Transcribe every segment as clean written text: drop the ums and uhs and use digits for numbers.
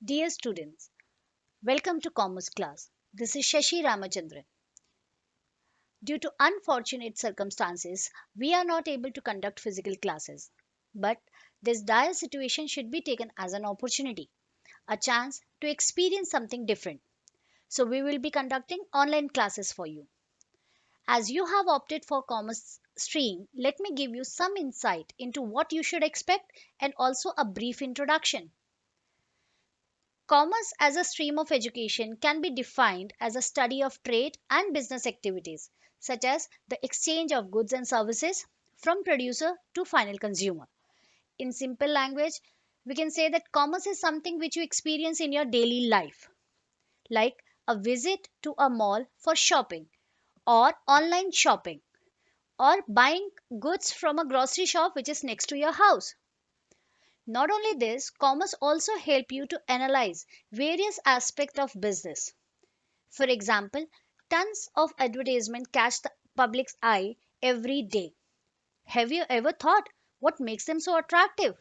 Dear students, welcome to Commerce class. This is Shashi Ramachandran. Due to unfortunate circumstances, we are not able to conduct physical classes. But this dire situation should be taken as an opportunity, a chance to experience something different. So we will be conducting online classes for you. As you have opted for commerce stream, let me give you some insight into what you should expect and also a brief introduction. Commerce as a stream of education can be defined as a study of trade and business activities, such as the exchange of goods and services from producer to final consumer. In simple language, we can say that commerce is something which you experience in your daily life, like a visit to a mall for shopping, or online shopping, or buying goods from a grocery shop which is next to your house. Not only this, commerce also help you to analyze various aspects of business. For example, tons of advertisement catch the public's eye every day. Have you ever thought what makes them so attractive?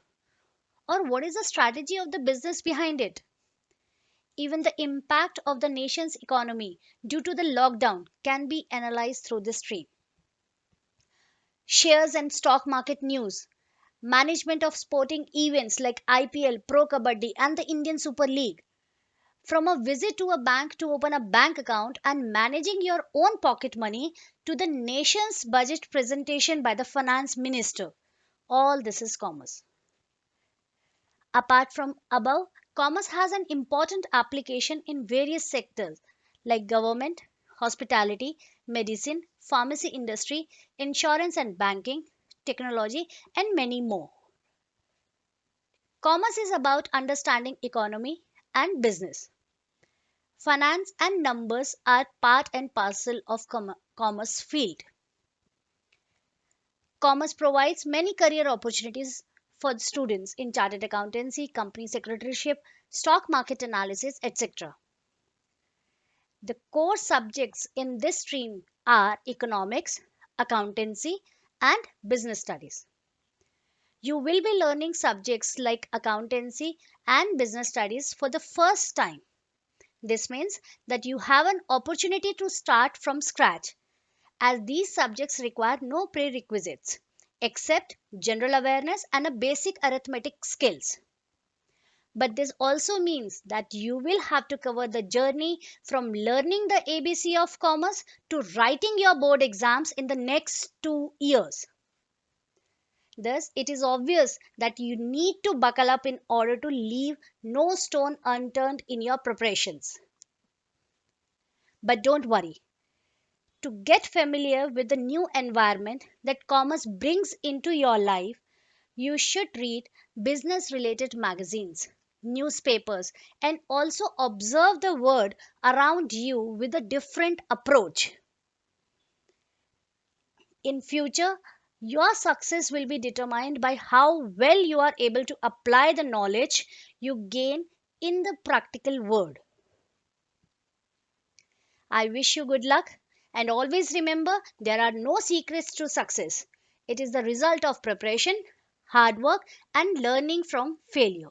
Or what is the strategy of the business behind it? Even the impact of the nation's economy due to the lockdown can be analyzed through this stream. Shares and stock market news, management of sporting events like IPL, Pro Kabaddi, and the Indian Super League. From a visit to a bank to open a bank account and managing your own pocket money to the nation's budget presentation by the finance minister, all this is commerce. Apart from above, commerce has an important application in various sectors like government, hospitality, medicine, pharmacy industry, insurance and banking, technology, and many more. Commerce is about understanding economy and business. Finance and numbers are part and parcel of commerce field. Commerce provides many career opportunities for students in chartered accountancy, company secretaryship, stock market analysis, etc. The core subjects in this stream are economics, accountancy, and business studies. You will be learning subjects like accountancy and business studies for the first time. This means that you have an opportunity to start from scratch, as these subjects require no prerequisites except general awareness and a basic arithmetic skills. But this also means that you will have to cover the journey from learning the ABC of commerce to writing your board exams in the next 2 years. Thus, it is obvious that you need to buckle up in order to leave no stone unturned in your preparations. But don't worry, to get familiar with the new environment that commerce brings into your life, you should read business related magazines, newspapers, and also observe the world around you with a different approach. In future, your success will be determined by how well you are able to apply the knowledge you gain in the practical world. I wish you good luck, and always remember there are no secrets to success. It is the result of preparation, hard work, and learning from failure.